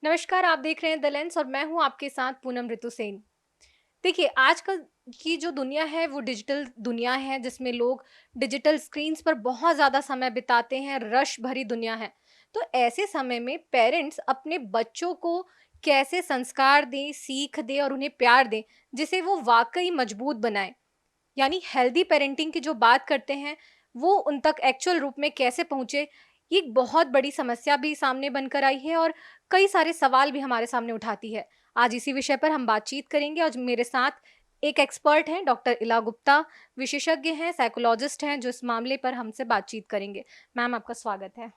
नमस्कार, आप देख रहे हैं द लेंस और मैं हूँ आपके साथ पूनम ऋतु सेन। देखिए, आजकल की जो दुनिया है वो डिजिटल दुनिया है जिसमें लोग डिजिटल स्क्रीन्स पर बहुत ज़्यादा समय बिताते हैं, रश भरी दुनिया है। तो ऐसे समय में पेरेंट्स अपने बच्चों को कैसे संस्कार दें, सीख दें और उन्हें प्यार दें, जिसे वो वाक़ई मजबूत बनाएँ? यानी हेल्दी पेरेंटिंग की जो बात करते हैं, वो उन तक एक्चुअल रूप में कैसे पहुँचे, ये एक बहुत बड़ी समस्या भी सामने बनकर आई है और कई सारे सवाल भी हमारे सामने उठाती है। आज इसी विषय पर हम बातचीत करेंगे और मेरे साथ एक एक्सपर्ट हैं, डॉक्टर इला गुप्ता, विशेषज्ञ हैं, साइकोलॉजिस्ट हैं, जो इस मामले पर हमसे बातचीत करेंगे। मैम, आपका स्वागत है।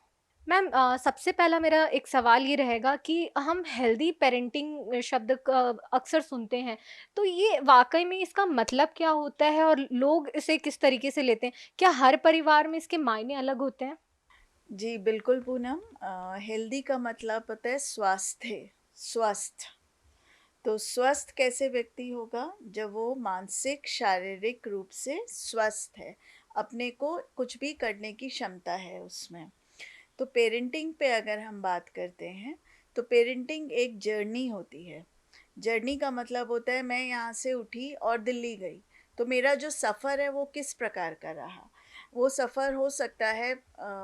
मैम, सबसे पहला मेरा एक सवाल ये रहेगा कि हम हेल्दी पेरेंटिंग शब्द अक्सर सुनते हैं, तो ये वाकई में इसका मतलब क्या होता है और लोग इसे किस तरीके से लेते हैं? क्या हर परिवार में इसके मायने अलग होते हैं? जी, बिल्कुल पूनम। हेल्दी का मतलब होता है स्वास्थ्य, स्वस्थ। तो स्वस्थ कैसे व्यक्ति होगा? जब वो मानसिक, शारीरिक रूप से स्वस्थ है, अपने को कुछ भी करने की क्षमता है उसमें। तो पेरेंटिंग पे अगर हम बात करते हैं, तो पेरेंटिंग एक जर्नी होती है। जर्नी का मतलब होता है मैं यहाँ से उठी और दिल्ली गई, तो मेरा जो सफ़र है वो किस प्रकार का रहा। वो सफ़र हो सकता है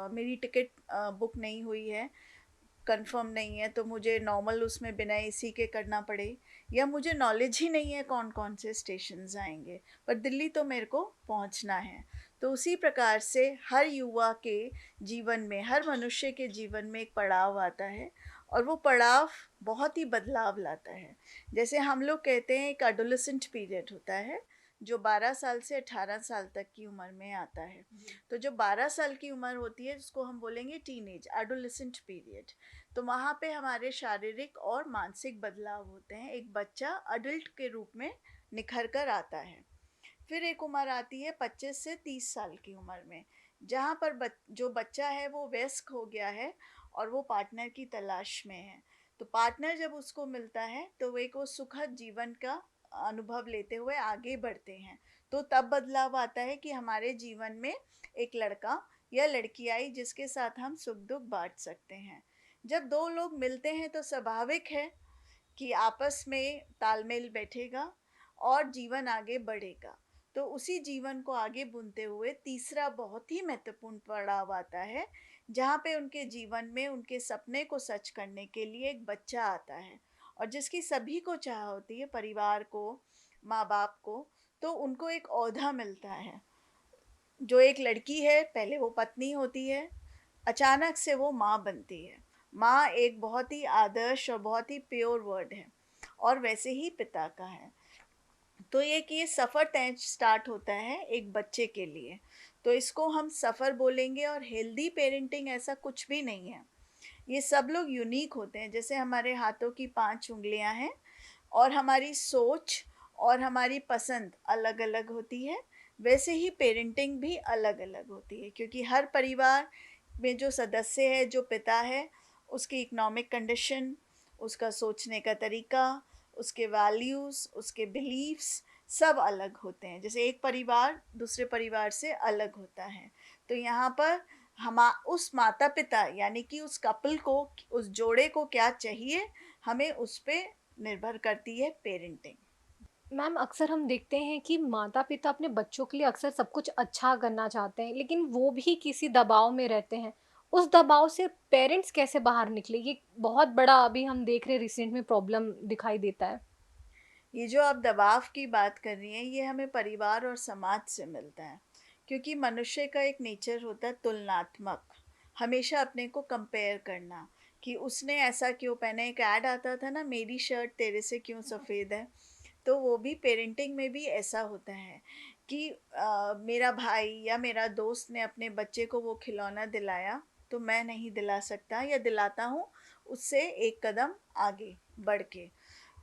मेरी टिकट बुक नहीं हुई है, कंफर्म नहीं है, तो मुझे नॉर्मल उसमें बिना एसी के करना पड़े, या मुझे नॉलेज ही नहीं है कौन कौन से स्टेशंस आएंगे, पर दिल्ली तो मेरे को पहुंचना है। तो उसी प्रकार से हर युवा के जीवन में, हर मनुष्य के जीवन में एक पड़ाव आता है, और वो पड़ाव बहुत ही बदलाव लाता है। जैसे हम लोग कहते हैं एक एडोलेसेंट पीरियड होता है, जो 12 साल से 18 साल तक की उम्र में आता है। तो जो 12 साल की उम्र होती है उसको हम बोलेंगे टीनेज, एडोलेसेंट पीरियड। तो वहाँ पे हमारे शारीरिक और मानसिक बदलाव होते हैं, एक बच्चा अडल्ट के रूप में निखर कर आता है। फिर एक उम्र आती है 25 से 30 साल की उम्र में, जहाँ पर जो बच्चा है वो वयस्क हो गया है और वो पार्टनर की तलाश में है। तो पार्टनर जब उसको मिलता है तो वो एक वो सुखद जीवन का अनुभव लेते हुए आगे बढ़ते हैं। तो तब बदलाव आता है कि हमारे जीवन में एक लड़का या लड़की आई जिसके साथ हम सुख दुख बांट सकते हैं। जब दो लोग मिलते हैं तो स्वाभाविक है कि आपस में तालमेल बैठेगा और जीवन आगे बढ़ेगा। तो उसी जीवन को आगे बुनते हुए तीसरा बहुत ही महत्वपूर्ण पड़ाव आता है, जहाँ पे उनके जीवन में उनके सपने को सच करने के लिए एक बच्चा आता है, और जिसकी सभी को चाह होती है, परिवार को, माँ बाप को। तो उनको एक ओहदा मिलता है। जो एक लड़की है पहले वो पत्नी होती है, अचानक से वो माँ बनती है। माँ एक बहुत ही आदर्श और बहुत ही प्योर वर्ड है, और वैसे ही पिता का है। तो ये सफ़र तय स्टार्ट होता है एक बच्चे के लिए। तो इसको हम सफ़र बोलेंगे, और हेल्दी पेरेंटिंग ऐसा कुछ भी नहीं है। ये सब लोग यूनिक होते हैं, जैसे हमारे हाथों की 5 उँगलियाँ हैं, और हमारी सोच और हमारी पसंद अलग-अलग होती है, वैसे ही पेरेंटिंग भी अलग-अलग होती है, क्योंकि हर परिवार में जो सदस्य है, जो पिता है, उसकी इकोनॉमिक कंडीशन, उसका सोचने का तरीका, उसके वैल्यूज़, उसके बिलीफ्स सब अलग होते हैं। जैसे एक परिवार दूसरे परिवार से अलग होता है। तो यहाँ पर हमा उस माता-पिता यानी कि उस कपल को, उस जोड़े को क्या चाहिए, हमें उस पे निर्भर करती है पेरेंटिंग। मैम, अक्सर हम देखते हैं कि माता-पिता अपने बच्चों के लिए अक्सर सब कुछ अच्छा करना चाहते हैं, लेकिन वो भी किसी दबाव में रहते हैं। उस दबाव से पेरेंट्स कैसे बाहर निकले? ये बहुत बड़ा अभी हम देख रहे हैं रिसेंट में प्रॉब्लम दिखाई देता है। ये जो आप दबाव की बात कर रही हैं, ये हमें परिवार और समाज से मिलता है, क्योंकि मनुष्य का एक नेचर होता है तुलनात्मक, हमेशा अपने को कंपेयर करना, कि उसने ऐसा क्यों पहना। एक ऐड आता था ना, मेरी शर्ट तेरे से क्यों सफ़ेद है। तो वो भी पेरेंटिंग में भी ऐसा होता है कि मेरा भाई या मेरा दोस्त ने अपने बच्चे को वो खिलौना दिलाया, तो मैं नहीं दिला सकता, या दिलाता हूँ उससे एक कदम आगे बढ़ के।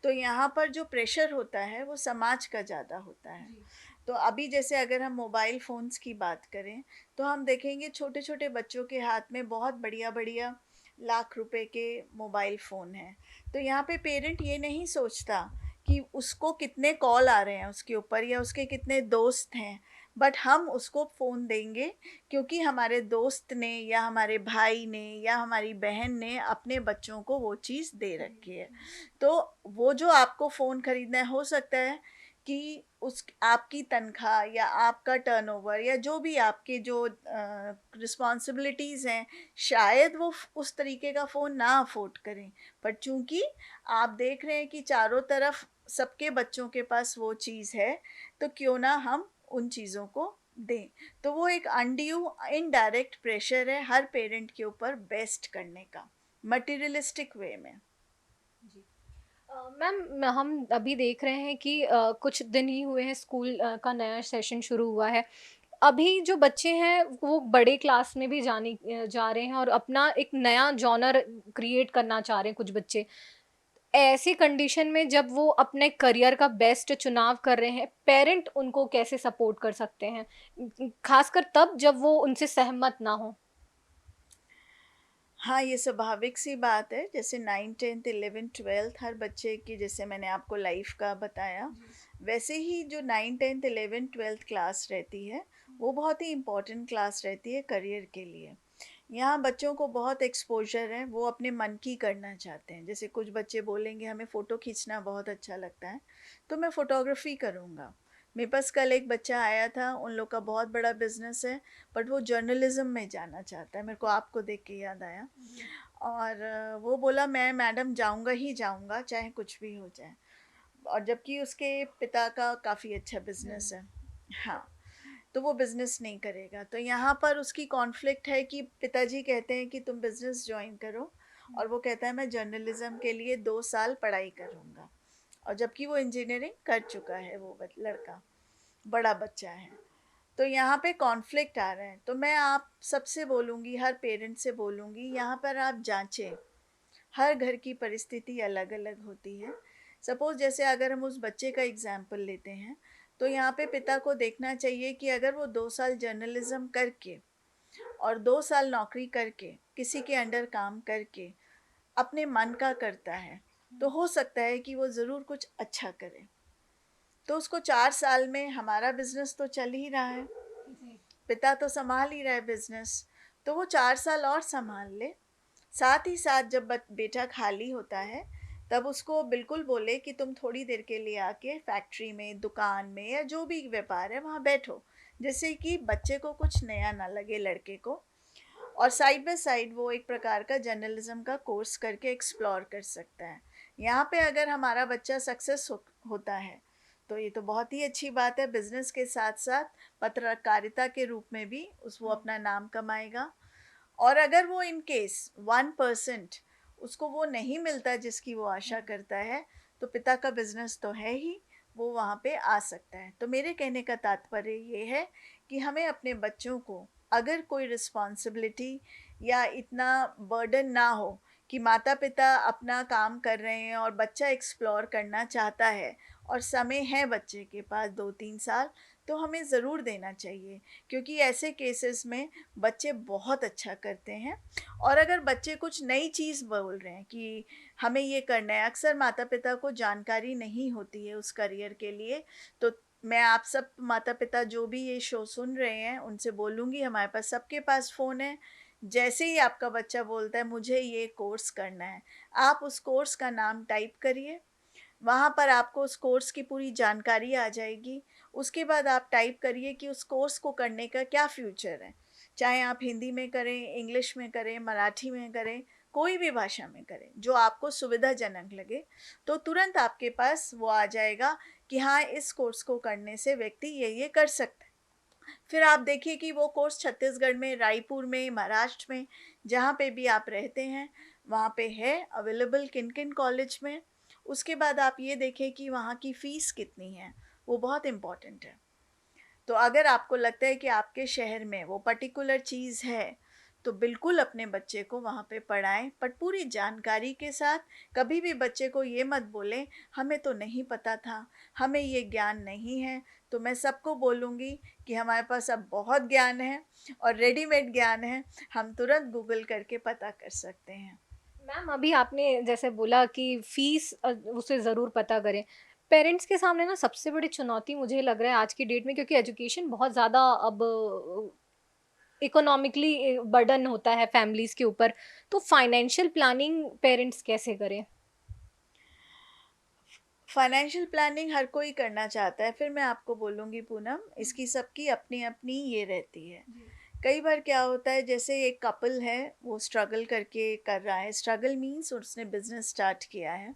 तो यहाँ पर जो प्रेशर होता है वो समाज का ज़्यादा होता है। जी। तो अभी जैसे अगर हम मोबाइल फ़ोन्स की बात करें, तो हम देखेंगे छोटे-छोटे बच्चों के हाथ में बहुत बढ़िया-बढ़िया लाख रुपए के मोबाइल फ़ोन हैं। तो यहाँ पे पेरेंट ये नहीं सोचता कि उसको कितने कॉल आ रहे हैं उसके ऊपर, या उसके कितने दोस्त हैं। बट हम उसको फ़ोन देंगे क्योंकि हमारे दोस्त ने या हमारे भाई ने या हमारी बहन ने अपने बच्चों को वो चीज़ दे रखी है। तो वो जो आपको फ़ोन खरीदना है, हो सकता है कि उस आपकी तनख्वाह या आपका टर्नओवर या जो भी आपके जो रिस्पॉन्सिबिलिटीज़ हैं, शायद वो उस तरीके का फ़ोन ना अफोर्ड करें। पर चूंकि आप देख रहे हैं कि चारों तरफ सबके बच्चों के पास वो चीज़ है, तो क्यों ना हम उन चीज़ों को दें। तो वो एक अनड्यू इनडायरेक्ट प्रेशर है हर पेरेंट के ऊपर बेस्ट करने का, मटेरियलिस्टिक वे में। जी। मैम हम अभी देख रहे हैं कि कुछ दिन ही हुए हैं स्कूल का नया सेशन शुरू हुआ है। अभी जो बच्चे हैं वो बड़े क्लास में भी जा रहे हैं और अपना एक नया जॉनर क्रिएट करना चाह रहे हैं कुछ बच्चे। ऐसी कंडीशन में जब वो अपने करियर का बेस्ट चुनाव कर रहे हैं, पेरेंट उनको कैसे सपोर्ट कर सकते हैं? खासकर तब जब वो उनसे सहमत ना हों। हाँ, ये स्वाभाविक सी बात है, जैसे 9, 10th, 11th, 12th हर बच्चे की, जैसे मैंने आपको लाइफ का बताया, जी। वैसे ही जो 9, 10th, 11th, 12th क्लास रहती है, वो बहुत ही इम्पोर्टेंट क्लास रहती है करियर के लिए। यहाँ बच्चों को बहुत एक्सपोज़र है, वो अपने मन की करना चाहते हैं। जैसे कुछ बच्चे बोलेंगे हमें फ़ोटो खींचना बहुत अच्छा लगता है, तो मैं फ़ोटोग्राफ़ी करूँगा। मेरे पास कल एक बच्चा आया था, उन लोग का बहुत बड़ा बिज़नेस है, बट वो जर्नलिज़्म में जाना चाहता है। मेरे को आपको देख के याद आया। जी। और वो बोला मैं मैडम जाऊँगा ही जाऊँगा, चाहे कुछ भी हो जाए। और जबकि उसके पिता का काफ़ी अच्छा बिज़नेस हुँ। है। हाँ। तो वो बिज़नेस नहीं करेगा। तो यहाँ पर उसकी कॉन्फ्लिक्ट है कि पिताजी कहते हैं कि तुम बिज़नेस जॉइन करो, हुँ। और वो कहता है मैं जर्नलिज़्म के लिए 2 साल पढ़ाई करूँगा। और जबकि वो इंजीनियरिंग कर चुका है, वो लड़का, बड़ा बच्चा है। तो यहाँ पे कॉन्फ्लिक्ट आ रहे हैं। तो मैं आप सबसे बोलूँगी, हर पेरेंट से बोलूँगी, यहाँ पर आप जाँचें। हर घर की परिस्थिति अलग-अलग होती है। सपोज़ जैसे अगर हम उस बच्चे का एग्ज़ाम्पल लेते हैं, तो यहाँ पे पिता को देखना चाहिए कि अगर वो 2 साल जर्नलिज़्म करके और 2 साल नौकरी करके, किसी के अंडर काम करके, अपने मन का करता है, तो हुँ। हो सकता है कि वो ज़रूर कुछ अच्छा करे। तो उसको 4 साल में हमारा बिज़नेस तो चल ही रहा है, जी। पिता तो सँभाल ही रहा है बिज़नेस, तो वो 4 साल और सँभाल ले। साथ ही साथ जब बेटा खाली होता है, तब उसको बिल्कुल बोले कि तुम थोड़ी देर के लिए आके फैक्ट्री में, दुकान में या जो भी व्यापार है वहाँ बैठो, जिससे कि बच्चे को कुछ नया ना लगे, लड़के को। और साइड बाय साइड वो एक प्रकार का जर्नलिज्म का कोर्स करके एक्सप्लोर कर सकता है। यहाँ पे अगर हमारा बच्चा सक्सेस होता है, तो ये तो बहुत ही अच्छी बात है। बिजनेस के साथ साथ पत्रकारिता के रूप में भी उस वो हुँ। अपना नाम कमाएगा। और अगर वो इन केस 1% उसको वो नहीं मिलता जिसकी वो आशा हुँ। करता है, तो पिता का बिज़नेस तो है ही, वो वहाँ पे आ सकता है। तो मेरे कहने का तात्पर्य ये है कि हमें अपने बच्चों को अगर कोई रिस्पॉन्सिबिलिटी या इतना बर्डन ना हो कि माता-पिता अपना काम कर रहे हैं और बच्चा एक्सप्लोर करना चाहता है और समय है बच्चे के पास 2-3 साल, तो हमें ज़रूर देना चाहिए। क्योंकि ऐसे केसेस में बच्चे बहुत अच्छा करते हैं। और अगर बच्चे कुछ नई चीज़ बोल रहे हैं कि हमें ये करना है, अक्सर माता-पिता को जानकारी नहीं होती है उस करियर के लिए, तो मैं आप सब माता-पिता जो भी ये शो सुन रहे हैं, उनसे बोलूँगी हमारे पास सबके पास फ़ोन है। जैसे ही आपका बच्चा बोलता है मुझे ये कोर्स करना है, आप उस कोर्स का नाम टाइप करिए, वहाँ पर आपको उस कोर्स की पूरी जानकारी आ जाएगी। उसके बाद आप टाइप करिए कि उस कोर्स को करने का क्या फ्यूचर है। चाहे आप हिंदी में करें, इंग्लिश में करें, मराठी में करें, कोई भी भाषा में करें, जो आपको सुविधाजनक लगे। तो तुरंत आपके पास वो आ जाएगा कि हाँ, इस कोर्स को करने से व्यक्ति ये कर सकता है। फिर आप देखिए कि वो कोर्स छत्तीसगढ़ में, रायपुर में, महाराष्ट्र में, जहाँ पे भी आप रहते हैं, वहाँ पे है अवेलेबल किन-किन कॉलेज में। उसके बाद आप ये देखें कि वहाँ की फ़ीस कितनी है, वो बहुत इम्पोर्टेंट है। तो अगर आपको लगता है कि आपके शहर में वो पर्टिकुलर चीज़ है, तो बिल्कुल अपने बच्चे को वहाँ पे पढ़ाएँ, बट पूरी जानकारी के साथ। कभी भी बच्चे को ये मत बोलें, हमें तो नहीं पता था, हमें ये ज्ञान नहीं है। तो मैं सबको बोलूँगी कि हमारे पास अब बहुत ज्ञान है और रेडीमेड ज्ञान है, हम तुरंत गूगल करके पता कर सकते हैं। मैम अभी आपने जैसे बोला कि फीस उसे ज़रूर पता करें। पेरेंट्स के सामने ना सबसे बड़ी चुनौती मुझे लग रहा है आज की डेट में, क्योंकि एजुकेशन बहुत ज़्यादा अब इकोनॉमिकली बर्डन होता है फैमिलीज़ के ऊपर। तो फाइनेंशियल प्लानिंग पेरेंट्स कैसे करें? फाइनेंशियल प्लानिंग हर कोई करना चाहता है, फिर मैं आपको बोलूँगी पूनम, हुँ। इसकी सबकी अपनी-अपनी ये रहती है। जी। कई बार क्या होता है, जैसे एक कपल है, वो स्ट्रगल करके कर रहा है, स्ट्रगल मीन्स उसने बिज़नेस स्टार्ट किया है,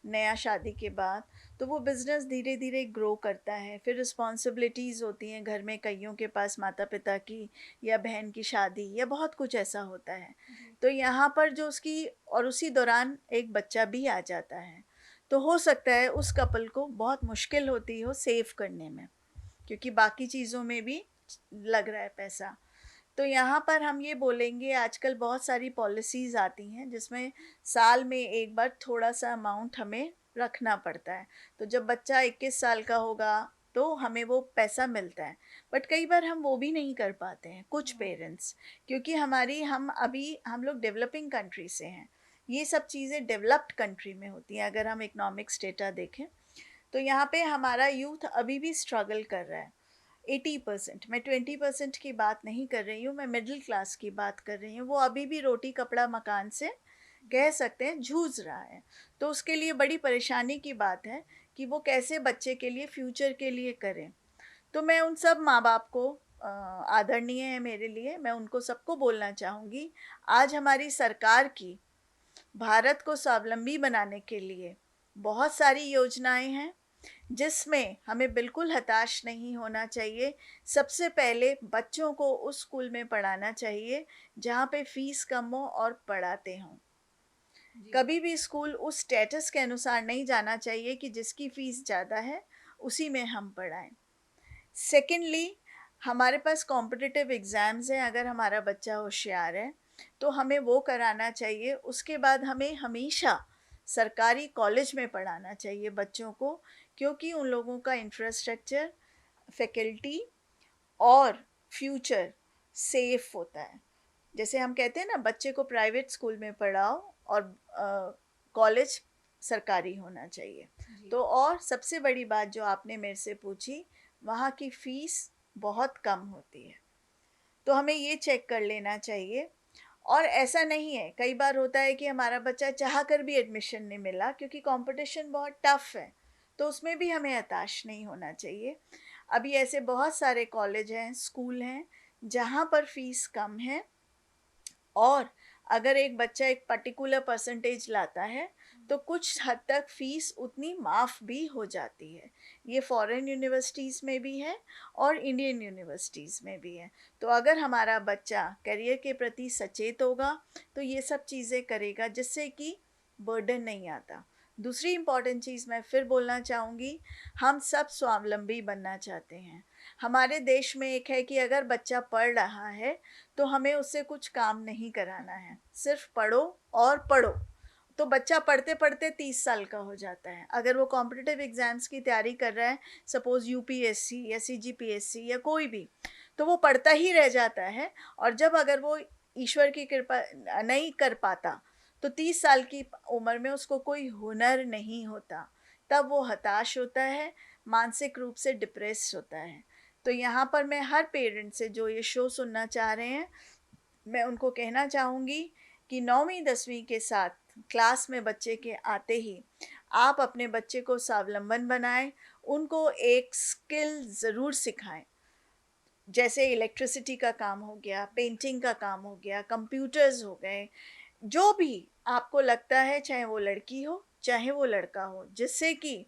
नया शादी के बाद, तो वो बिज़नेस धीरे-धीरे ग्रो करता है, फिर रिस्पॉन्सिबिलिटीज़ होती हैं घर में, कइयों के पास माता-पिता की या बहन की शादी या बहुत कुछ ऐसा होता है। जी। तो यहाँ पर जो उसकी और उसी दौरान एक बच्चा भी आ जाता है, तो हो सकता है उस कपल को बहुत मुश्किल होती हो सेव करने में, क्योंकि बाकी चीज़ों में भी लग रहा है पैसा। तो यहाँ पर हम ये बोलेंगे, आजकल बहुत सारी पॉलिसीज़ आती हैं जिसमें साल में एक बार थोड़ा-सा अमाउंट हमें रखना पड़ता है। तो जब बच्चा 21 साल का होगा तो हमें वो पैसा मिलता है। बट कई बार हम वो भी नहीं कर पाते हैं, कुछ हुँ। पेरेंट्स, क्योंकि हम लोग डेवलपिंग कंट्री से हैं। ये सब चीज़ें डेवलप्ड कंट्री में होती हैं, अगर हम इकोनॉमिक्स डेटा देखें। तो यहाँ पे हमारा यूथ अभी भी स्ट्रगल कर रहा है। 80%, मैं 20% की बात नहीं कर रही हूँ, मैं मिडिल क्लास की बात कर रही हूँ। वो अभी भी रोटी कपड़ा मकान से कह सकते हैं जूझ रहा है। तो उसके लिए बड़ी परेशानी की बात है कि वो कैसे बच्चे के लिए, फ्यूचर के लिए करें। तो मैं उन सब माँ-बाप को, आदरणीय है मेरे लिए, मैं उनको सबको बोलना चाहूँगी, आज हमारी सरकार की भारत को स्वावलंबी बनाने के लिए बहुत सारी योजनाएँ हैं, जिसमें हमें बिल्कुल हताश नहीं होना चाहिए। सबसे पहले बच्चों को उस स्कूल में पढ़ाना चाहिए, जहाँ पे फ़ीस कम हो और पढ़ाते हों। जी। कभी भी स्कूल उस स्टेटस के अनुसार नहीं जाना चाहिए कि जिसकी फ़ीस ज़्यादा है, उसी में हम पढ़ाएँ। सेकेंडली, हमारे पास कॉम्पिटिटिव एग्ज़ाम्स हैं, अगर हमारा बच्चा होशियार है, तो हमें वो कराना चाहिए। उसके बाद हमें हमेशा सरकारी कॉलेज में पढ़ाना चाहिए बच्चों को, क्योंकि उन लोगों का इंफ्रास्ट्रक्चर, फैकल्टी और फ्यूचर सेफ होता है। जैसे हम कहते हैं ना, बच्चे को प्राइवेट स्कूल में पढ़ाओ और कॉलेज सरकारी होना चाहिए। जी। तो और सबसे बड़ी बात जो आपने मेरे से पूछी, वहाँ की फ़ीस बहुत कम होती है, तो हमें ये चेक कर लेना चाहिए। और ऐसा नहीं है, कई बार होता है कि हमारा बच्चा चाह कर भी एडमिशन नहीं मिला क्योंकि कंपटीशन बहुत टफ है, तो उसमें भी हमें हताश नहीं होना चाहिए। अभी ऐसे बहुत सारे कॉलेज हैं, स्कूल हैं, जहाँ पर फीस कम है, और अगर एक बच्चा एक पर्टिकुलर परसेंटेज लाता है, तो कुछ हद तक फ़ीस उतनी माफ़ भी हो जाती है। ये फ़ॉरेन यूनिवर्सिटीज़ में भी है और इंडियन यूनिवर्सिटीज़ में भी है। तो अगर हमारा बच्चा करियर के प्रति सचेत होगा, तो ये सब चीज़ें करेगा, जिससे कि बर्डन नहीं आता। दूसरी इम्पोर्टेंट चीज़ मैं फिर बोलना चाहूँगी, हम सब स्वावलंबी बनना चाहते हैं। हमारे देश में एक है कि अगर बच्चा पढ़ रहा है, तो हमें उससे कुछ काम नहीं कराना है, सिर्फ पढ़ो और पढ़ो। तो बच्चा पढ़ते-पढ़ते 30 साल का हो जाता है। अगर वो कॉम्पिटिटिव एग्ज़ाम्स की तैयारी कर रहा है, सपोज़ यूपीएससी या सीजीपीएससी या कोई भी, तो वो पढ़ता ही रह जाता है, और जब अगर वो ईश्वर की कृपा नहीं कर पाता, तो 30 साल की उम्र में उसको कोई हुनर नहीं होता। तब वो हताश होता है, मानसिक रूप से डिप्रेस्ड होता है। तो यहाँ पर मैं हर पेरेंट्स से जो ये शो सुनना चाह रहे हैं, मैं उनको कहना चाहूँगी कि 9वीं 10वीं के साथ क्लास में बच्चे के आते ही आप अपने बच्चे को स्वावलंबन बनाएँ, उनको एक स्किल ज़रूर सिखाएँ। जैसे इलेक्ट्रिसिटी का काम हो गया, पेंटिंग का काम हो गया, कंप्यूटर्स हो गए, जो भी आपको लगता है, चाहे वो लड़की हो, चाहे वो लड़का हो, जिससे कि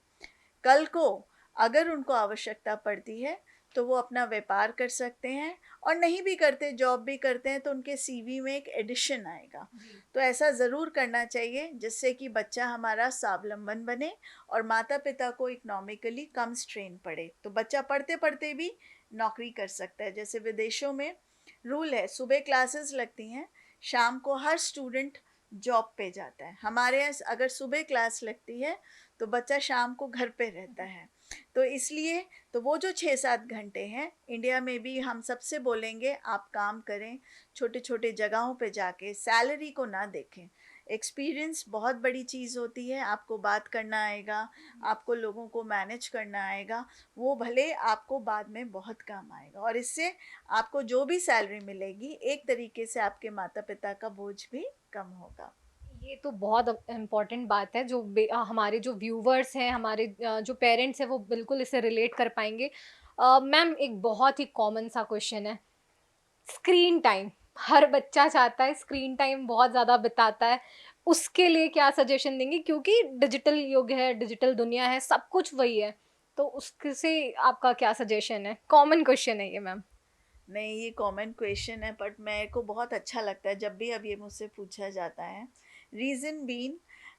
कल को अगर उनको आवश्यकता पड़ती है, तो वो अपना व्यापार कर सकते हैं, और नहीं भी करते, जॉब भी करते हैं, तो उनके सीवी में एक एडिशन आएगा। जी। तो ऐसा ज़रूर करना चाहिए, जिससे कि बच्चा हमारा स्वावलंबन बने और माता-पिता को इकोनॉमिकली कम स्ट्रेन पड़े। तो बच्चा पढ़ते-पढ़ते भी नौकरी कर सकता है। जैसे विदेशों में रूल है, सुबह क्लासेस लगती हैं, शाम को हर स्टूडेंट जॉब पे जाता है। हमारे यहाँ अगर सुबह क्लास लगती है, तो बच्चा शाम को घर पे रहता है। तो इसलिए तो वो जो 6-7 घंटे हैं, इंडिया में भी हम सबसे बोलेंगे, आप काम करें, छोटे-छोटे जगहों पे जाके सैलरी को ना देखें। एक्सपीरियंस बहुत बड़ी चीज़ होती है, आपको बात करना आएगा, आपको लोगों को मैनेज करना आएगा, वो भले आपको बाद में बहुत काम आएगा और इससे आपको जो भी सैलरी मिलेगी, एक तरीके से आपके माता-पिता का बोझ भी कम होगा। ये तो बहुत इम्पोर्टेंट बात है जो हमारे जो व्यूवर्स हैं, हमारे जो पेरेंट्स हैं वो बिल्कुल इसे रिलेट कर पाएँगे। मैम एक बहुत ही कॉमन सा क्वेश्चन है, स्क्रीन टाइम। हर बच्चा चाहता है स्क्रीन टाइम बहुत ज़्यादा बिताता है, उसके लिए क्या सजेशन देंगी? क्योंकि डिजिटल युग है, डिजिटल दुनिया है, सब कुछ वही है, तो उसके से आपका क्या सजेशन है? कॉमन क्वेश्चन है ये मैम। नहीं, ये कॉमन क्वेश्चन है बट मेरे को बहुत अच्छा लगता है जब भी अब ये मुझसे पूछा जाता है। रीज़न बीइंग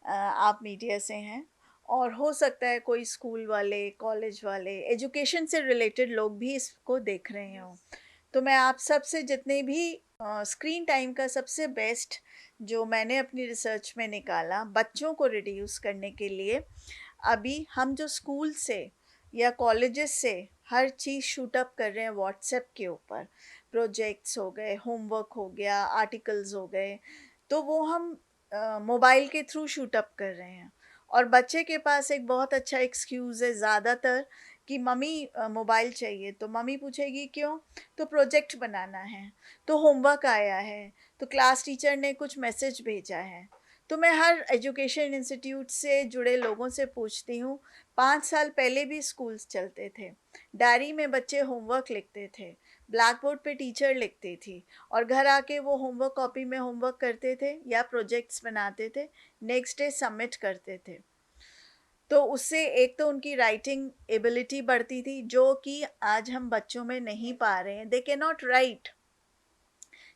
आप मीडिया से हैं और हो सकता है कोई स्कूल वाले, कॉलेज वाले, एजुकेशन से रिलेटेड लोग भी इसको देख रहे हों। तो मैं आप सबसे जितने भी स्क्रीन टाइम का सबसे बेस्ट जो मैंने अपनी रिसर्च में निकाला बच्चों को रिड्यूस करने के लिए, अभी हम जो स्कूल से या कॉलेजेस से हर चीज़ शूट अप कर रहे हैं व्हाट्सएप के ऊपर, प्रोजेक्ट्स हो गए, होमवर्क हो गया, आर्टिकल्स हो गए, तो वो हम मोबाइल के थ्रू शूट अप कर रहे हैं और बच्चे के पास एक बहुत अच्छा एक्सक्यूज़ है ज़्यादातर कि मम्मी मोबाइल चाहिए, तो मम्मी पूछेगी क्यों? तो प्रोजेक्ट बनाना है, तो होमवर्क आया है, तो क्लास टीचर ने कुछ मैसेज भेजा है। तो मैं हर एजुकेशन इंस्टीट्यूट से जुड़े लोगों से पूछती हूँ, 5 साल पहले भी स्कूल्स चलते थे। डायरी में बच्चे होमवर्क लिखते थे, ब्लैक बोर्ड पे टीचर लिखती थी और घर आके वो होमवर्क कॉपी में होमवर्क करते थे या प्रोजेक्ट्स बनाते थे, नेक्स्ट डे सबमिट करते थे। तो उससे एक तो उनकी राइटिंग एबिलिटी बढ़ती थी, जो कि आज हम बच्चों में नहीं पा रहे हैं। They can not right.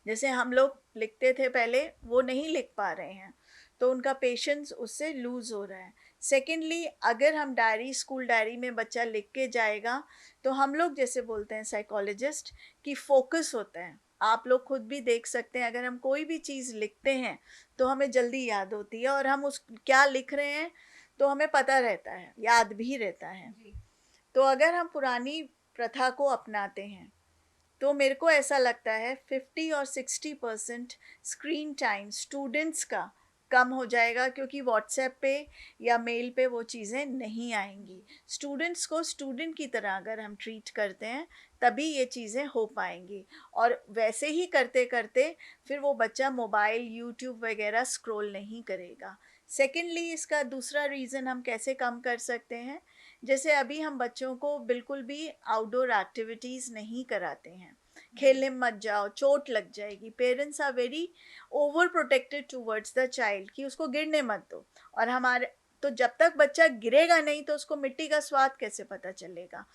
जैसे हम लोग लिखते थे पहले, वो नहीं लिख पा रहे हैं, तो उनका पेशेंस उससे लूज़ हो रहा है। सेकेंडली, अगर हम डायरी, स्कूल डायरी में बच्चा लिख के जाएगा, तो हम लोग जैसे बोलते हैं साइकोलॉजिस्ट कि फ़ोकस होता है। आप लोग खुद भी देख सकते हैं, अगर हम कोई भी चीज़ लिखते हैं, तो हमें जल्दी याद होती है और हम उस क्या लिख रहे हैं, तो हमें पता रहता है, याद भी रहता है। जी। तो अगर हम पुरानी प्रथा को अपनाते हैं, तो मेरे को ऐसा लगता है 50 और 60% स्क्रीन टाइम स्टूडेंट्स का कम हो जाएगा, क्योंकि व्हाट्सएप पे या मेल पे वो चीज़ें नहीं आएंगी। स्टूडेंट्स को स्टूडेंट की तरह अगर हम ट्रीट करते हैं, तभी ये चीज़ें हो पाएंगी और वैसे ही करते करते फिर वो बच्चा मोबाइल, यूट्यूब वगैरह स्क्रॉल नहीं करेगा। सेकेंडली, इसका दूसरा रीज़न हम कैसे कम कर सकते हैं, जैसे अभी हम बच्चों को बिल्कुल भी आउटडोर एक्टिविटीज़ नहीं कराते हैं। खेलने मत जाओ, चोट लग जाएगी। Parents are very over protected towards the child कि उसको गिरने मत दो। और हमारे तो जब तक बच्चा गिरेगा नहीं, तो उसको मिट्टी का स्वाद कैसे पता चलेगा?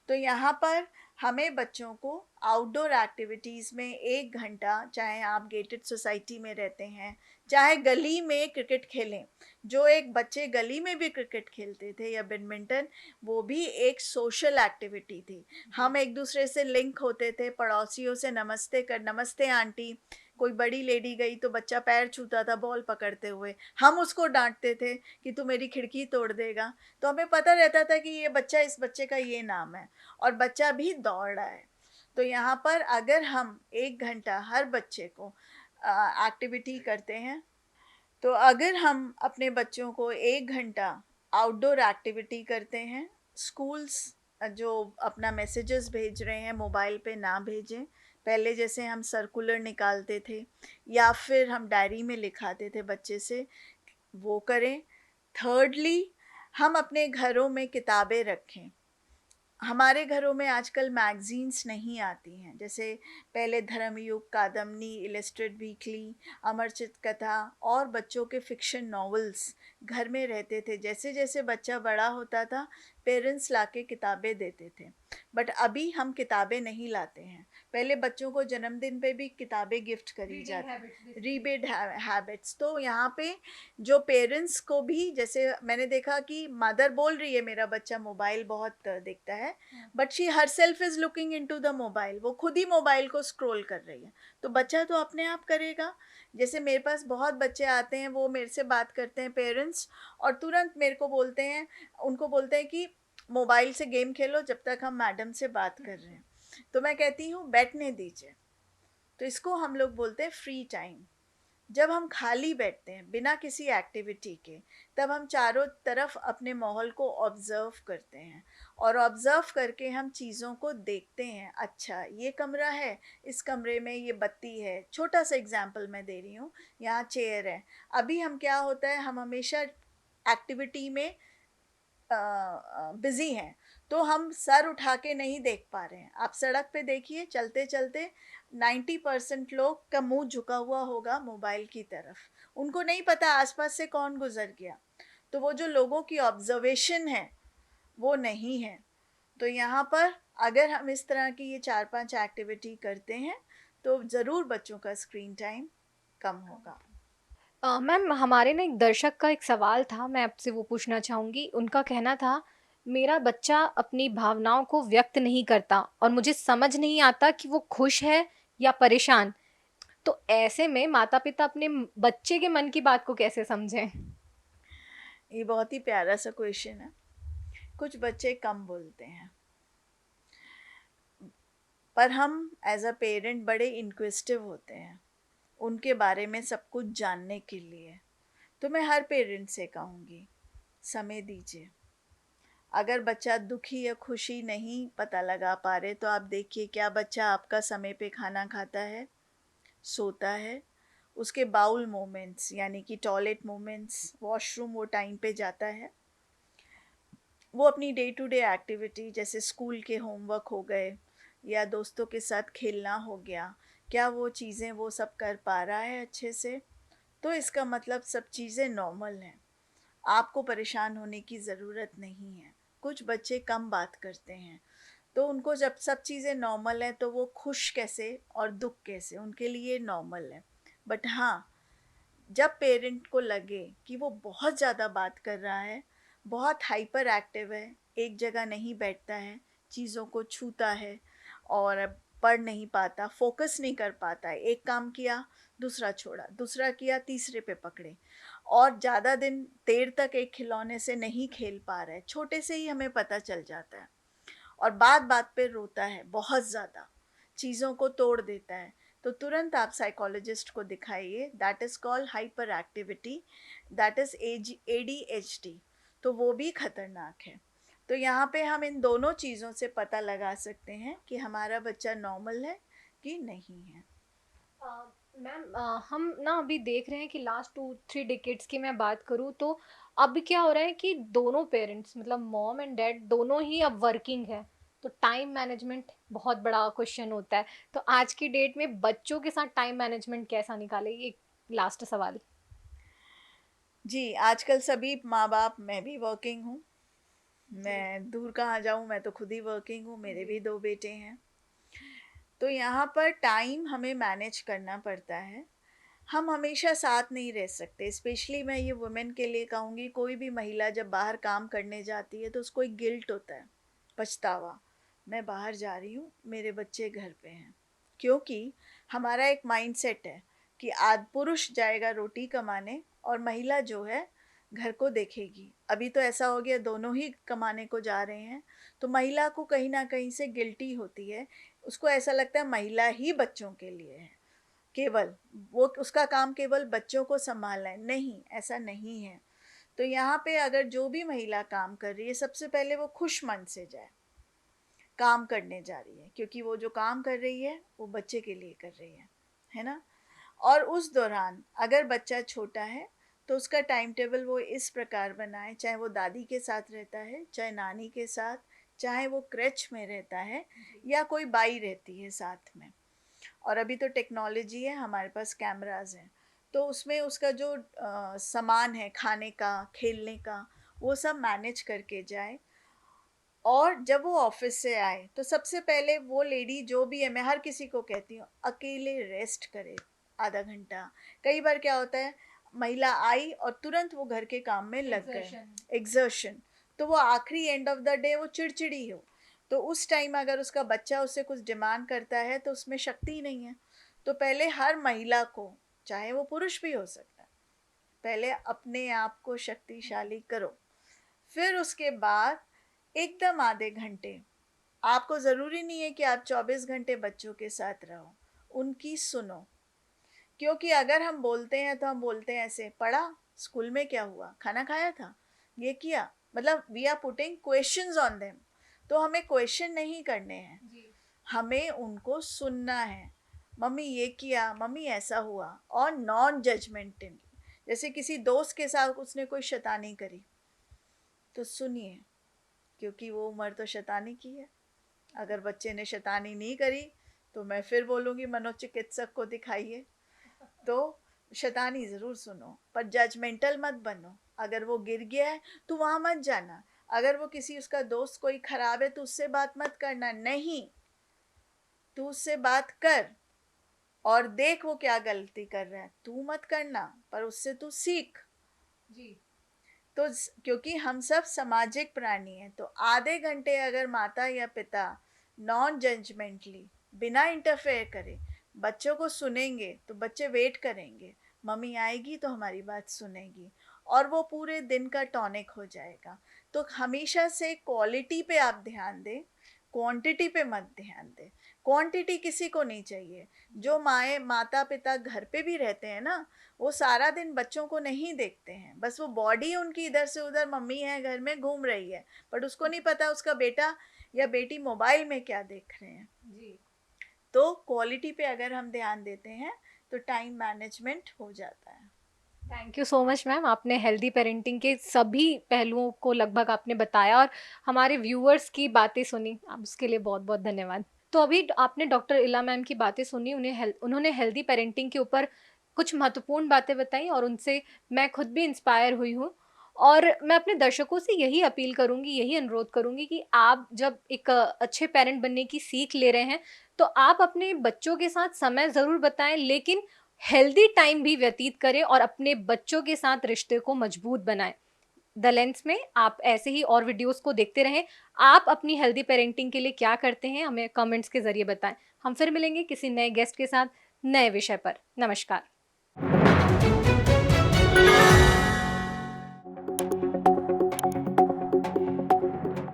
तो यहाँ पर हमें बच्चों को आउटडोर एक्टिविटीज़ में 1 घंटा, चाहे आप गेटेड सोसाइटी में रहते हैं, चाहे गली में क्रिकेट खेलें। जो एक बच्चे गली में भी क्रिकेट खेलते थे या बैडमिंटन, वो भी एक सोशल एक्टिविटी थी। हम एक दूसरे से लिंक होते थे, पड़ोसियों से नमस्ते आंटी, कोई बड़ी लेडी गई तो बच्चा पैर छूता था बॉल पकड़ते हुए, हम उसको डांटते थे कि तू मेरी खिड़की तोड़ देगा। तो हमें पता रहता था कि ये बच्चा, इस बच्चे का ये नाम है और बच्चा भी दौड़ रहा है। तो यहाँ पर अगर हम 1 घंटा हर बच्चे को एक्टिविटी करते हैं, तो अगर हम अपने बच्चों को 1 घंटा आउटडोर एक्टिविटी करते हैं, स्कूल्स जो अपना मैसेजेस भेज रहे हैं मोबाइल पे ना भेजें। पहले जैसे हम सर्कुलर निकालते थे या फिर हम डायरी में लिखाते थे बच्चे से, वो करें। थर्डली, हम अपने घरों में किताबें रखें। हमारे घरों में आजकल मैगज़ीन्स नहीं आती हैं, जैसे पहले धर्मयुग, कादम्बनी, इलस्ट्रेट वीकली, अमरचित कथा और बच्चों के फ़िक्शन नॉवेल्स घर में रहते थे। जैसे-जैसे बच्चा बड़ा होता था, पेरेंट्स लाके किताबें देते थे। बट अभी हम किताबें नहीं लाते हैं। पहले बच्चों को जन्मदिन पे भी किताबें गिफ्ट करी रीडिंग जाती, हैबिट्स बेसिकली। Reading habits. तो यहाँ पे जो पेरेंट्स को भी, जैसे मैंने देखा कि मदर बोल रही है मेरा बच्चा मोबाइल बहुत देखता है, हाँ। But she herself is looking into the mobile, वो खुद ही मोबाइल को स्क्रॉल कर रही है। तो बच्चा तो अपने आप करेगा। जैसे मेरे पास बहुत बच्चे आते हैं, वो मेरे से बात करते हैं पेरेंट्स, और तुरंत मेरे को बोलते हैं, उनको बोलते हैं कि मोबाइल से गेम खेलो जब तक हम मैडम से बात कर रहे हैं। तो मैं कहती हूँ बैठने दीजिए। तो इसको हम लोग बोलते हैं फ्री टाइम। जब हम खाली बैठते हैं बिना किसी एक्टिविटी के, तब हम चारों तरफ अपने माहौल को ऑब्जर्व करते हैं, और ऑब्जर्व करके हम चीज़ों को देखते हैं। अच्छा, ये कमरा है, इस कमरे में ये बत्ती है, छोटा सा एग्जाम्पल मैं दे रही हूँ, यहाँ चेयर है। अभी हम क्या होता है, हम हमेशा एक्टिविटी में बिजी हैं, तो हम सर उठा के नहीं देख पा रहे हैं। आप सड़क पे देखिए, चलते चलते 90% लोग का मुंह झुका हुआ होगा मोबाइल की तरफ। उनको नहीं पता आसपास से कौन गुजर गया। तो वो जो लोगों की ऑब्जर्वेशन है वो नहीं है। तो यहाँ पर अगर हम इस तरह की ये 4-5 एक्टिविटी करते हैं तो ज़रूर बच्चों का स्क्रीन टाइम कम होगा। मैम, हमारे ना एक दर्शक का एक सवाल था, मैं आपसे वो पूछना चाहूँगी। उनका कहना था, मेरा बच्चा अपनी भावनाओं को व्यक्त नहीं करता और मुझे समझ नहीं आता कि वो खुश है या परेशान। तो ऐसे में माता-पिता अपने बच्चे के मन की बात को कैसे समझें? ये बहुत ही प्यारा सा क्वेश्चन है। कुछ बच्चे कम बोलते हैं, पर हम एज अ पेरेंट बड़े इंक्विजिटिव होते हैं उनके बारे में सब कुछ जानने के लिए। तो मैं हर पेरेंट से कहूँगी, समय दीजिए। अगर बच्चा दुखी या खुशी नहीं पता लगा पा रहे, तो आप देखिए क्या बच्चा आपका समय पे खाना खाता है, सोता है, उसके बाउल मोमेंट्स यानी कि टॉयलेट मोमेंट्स, वॉशरूम वो टाइम पे जाता है, वो अपनी डे टू डे एक्टिविटी जैसे स्कूल के होमवर्क हो गए या दोस्तों के साथ खेलना हो गया, क्या वो चीज़ें वो सब कर पा रहा है अच्छे से? तो इसका मतलब सब चीज़ें नॉर्मल हैं। आपको परेशान होने की ज़रूरत नहीं है। कुछ बच्चे कम बात करते हैं, तो उनको जब सब चीज़ें नॉर्मल हैं तो वो खुश कैसे और दुःख कैसे, उनके लिए नॉर्मल है। बट हाँ, जब पेरेंट को लगे कि वो बहुत ज़्यादा बात कर रहा है, बहुत हाइपर एक्टिव है, एक जगह नहीं बैठता है, चीज़ों को छूता है और पढ़ नहीं पाता, फ़ोकस नहीं कर पाता है, एक काम किया, दूसरा छोड़ा, दूसरा किया, तीसरे पे पकड़े, और ज़्यादा दिन देर तक एक खिलौने से नहीं खेल पा रहा है, छोटे से ही हमें पता चल जाता है। और बात-बात पे रोता है बहुत ज़्यादा, चीज़ों को तोड़ देता है, तो तुरंत आप साइकोलॉजिस्ट को दिखाइए। That is called hyper activity, that is ADHD. तो वो भी खतरनाक है। तो यहाँ पे हम इन दोनों चीज़ों से पता लगा सकते हैं कि हमारा बच्चा नॉर्मल है कि नहीं है। मैम, हम ना अभी देख रहे हैं कि लास्ट 2-3 डिकेड्स की मैं बात करूँ तो अब क्या हो रहा है कि दोनों पेरेंट्स मतलब मॉम एंड डैड दोनों ही अब वर्किंग है। तो टाइम मैनेजमेंट बहुत बड़ा क्वेश्चन होता है। तो आज की डेट में बच्चों के साथ टाइम मैनेजमेंट कैसा निकालें? ये लास्ट सवाल। जी, आजकल सभी माँ-बाप, मैं भी वर्किंग हूँ, मैं दूर कहाँ जाऊँ, मैं तो खुद ही वर्किंग हूँ, मेरे भी 2 बेटे हैं। तो यहाँ पर टाइम हमें मैनेज करना पड़ता है। हम हमेशा साथ नहीं रह सकते, स्पेशली मैं ये वुमेन के लिए कहूँगी। कोई भी महिला जब बाहर काम करने जाती है तो उसको एक गिल्ट होता है, पछतावा, मैं बाहर जा रही हूँ, मेरे बच्चे घर पे हैं। क्योंकि हमारा एक माइंडसेट है कि आज पुरुष जाएगा रोटी कमाने और महिला जो है घर को देखेगी। अभी तो ऐसा हो गया दोनों ही कमाने को जा रहे हैं, तो महिला को कहीं न कहीं से गिल्टी होती है। उसको ऐसा लगता है महिला ही बच्चों के लिए है। केवल वो उसका काम केवल बच्चों को सँभालना है, नहीं, ऐसा नहीं है। तो यहाँ पे अगर जो भी महिला काम कर रही है, सबसे पहले वो खुश मन से जाए, काम करने जा रही है, क्योंकि वो जो काम कर रही है, वो बच्चे के लिए कर रही है ना? और उस दौरान अगर बच्चा छोटा है, तो उसका टाइम टेबल वो इस प्रकार बनाए, चाहे वो दादी के साथ रहता है, चाहे नानी के साथ, चाहे वो क्रेच में रहता है या कोई बाई रहती है साथ में। और अभी तो टेक्नोलॉजी है, हमारे पास कैमराज़ हैं, तो उसमें उसका जो सामान है खाने का, खेलने का, वो सब मैनेज करके जाए। और जब वो ऑफ़िस से आए, तो सबसे पहले वो लेडी जो भी है, मैं हर किसी को कहती हूँ, अकेले रेस्ट करे आधा घंटा। कई बार क्या होता है, महिला आई और तुरंत वो घर के काम में लग गए, एग्जर्शन। एक्सर्शन, तो वो आखिरी एंड ऑफ द डे वो चिड़चिड़ी हो। तो उस टाइम अगर उसका बच्चा उससे कुछ डिमांड करता है, तो उसमें शक्ति ही नहीं है। तो पहले हर महिला को, चाहे वो पुरुष भी हो सकता है, पहले अपने आप को शक्तिशाली करो। फिर उसके बाद एकदम आधे घंटे, आपको ज़रूरी नहीं है कि आप 24 घंटे बच्चों के साथ रहो, उनकी सुनो। क्योंकि अगर हम बोलते हैं तो हम बोलते हैं ऐसे, पढ़ा, स्कूल में क्या हुआ, खाना खाया था, ये किया, मतलब we are putting questions on them. तो हमें क्वेश्चन नहीं करने हैं, जी। हमें उनको सुनना है। मम्मी ये किया, मम्मी ऐसा हुआ, और नॉन जजमेंटल। जैसे किसी दोस्त के साथ उसने कोई शैतानी करी, तो सुनिए, क्योंकि वो उम्र तो शैतानी की है। अगर बच्चे ने शैतानी नहीं करी तो मैं फिर बोलूँगी मनोचिकित्सक को दिखाइए। तो शैतानी ज़रूर सुनो, पर जजमेंटल मत बनो। अगर वो गिर गया है तो वहाँ मत जाना। अगर वो किसी उसका दोस्त कोई खराब है तो उससे बात मत करना, नहीं, तू उससे बात कर और देख वो क्या गलती कर रहा है, तू मत करना, पर उससे तू सीख। जी। तो क्योंकि हम सब सामाजिक प्राणी हैं, तो आधे घंटे अगर माता या पिता नॉन जजमेंटली, बिना इंटरफेयर करे बच्चों को सुनेंगे, तो बच्चे वेट करेंगे, मम्मी आएगी तो हमारी बात सुनेगी, और वो पूरे दिन का टॉनिक हो जाएगा। तो हमेशा से क्वालिटी पे आप ध्यान दें, क्वांटिटी पे मत ध्यान दें। क्वांटिटी किसी को नहीं चाहिए। जो माए माता पिता घर पे भी रहते हैं ना, वो सारा दिन बच्चों को नहीं देखते हैं, बस वो बॉडी उनकी इधर से उधर, मम्मी है घर में घूम रही है, बट उसको नहीं पता उसका बेटा या बेटी मोबाइल में क्या देख रहे हैं। जी। तो क्वालिटी पे अगर हम ध्यान देते हैं तो टाइम मैनेजमेंट हो जाता है। Thank you so much ma'am, आपने हेल्दी पेरेंटिंग के सभी पहलुओं को लगभग आपने बताया और हमारे व्यूअर्स की बातें सुनी, आप उसके लिए बहुत बहुत धन्यवाद। तो अभी आपने डॉक्टर इला मैम की बातें सुनी, उन्होंने हेल्दी पेरेंटिंग के ऊपर कुछ महत्वपूर्ण बातें बताई और उनसे मैं खुद भी इंस्पायर हुई हूँ। और मैं अपने दर्शकों से यही अपील करूंगी, यही अनुरोध करूंगी कि आप जब एक अच्छे पेरेंट बनने की सीख ले रहे हैं तो आप अपने बच्चों के साथ समय ज़रूर बताएं, लेकिन हेल्दी टाइम भी व्यतीत करें और अपने बच्चों के साथ रिश्ते को मजबूत बनाएं। द लेंस में आप ऐसे ही और वीडियोस को देखते रहें। आप अपनी हेल्दी पेरेंटिंग के लिए क्या करते हैं, हमें कमेंट्स के जरिए बताएं। हम फिर मिलेंगे किसी नए गेस्ट के साथ, नए विषय पर। नमस्कार।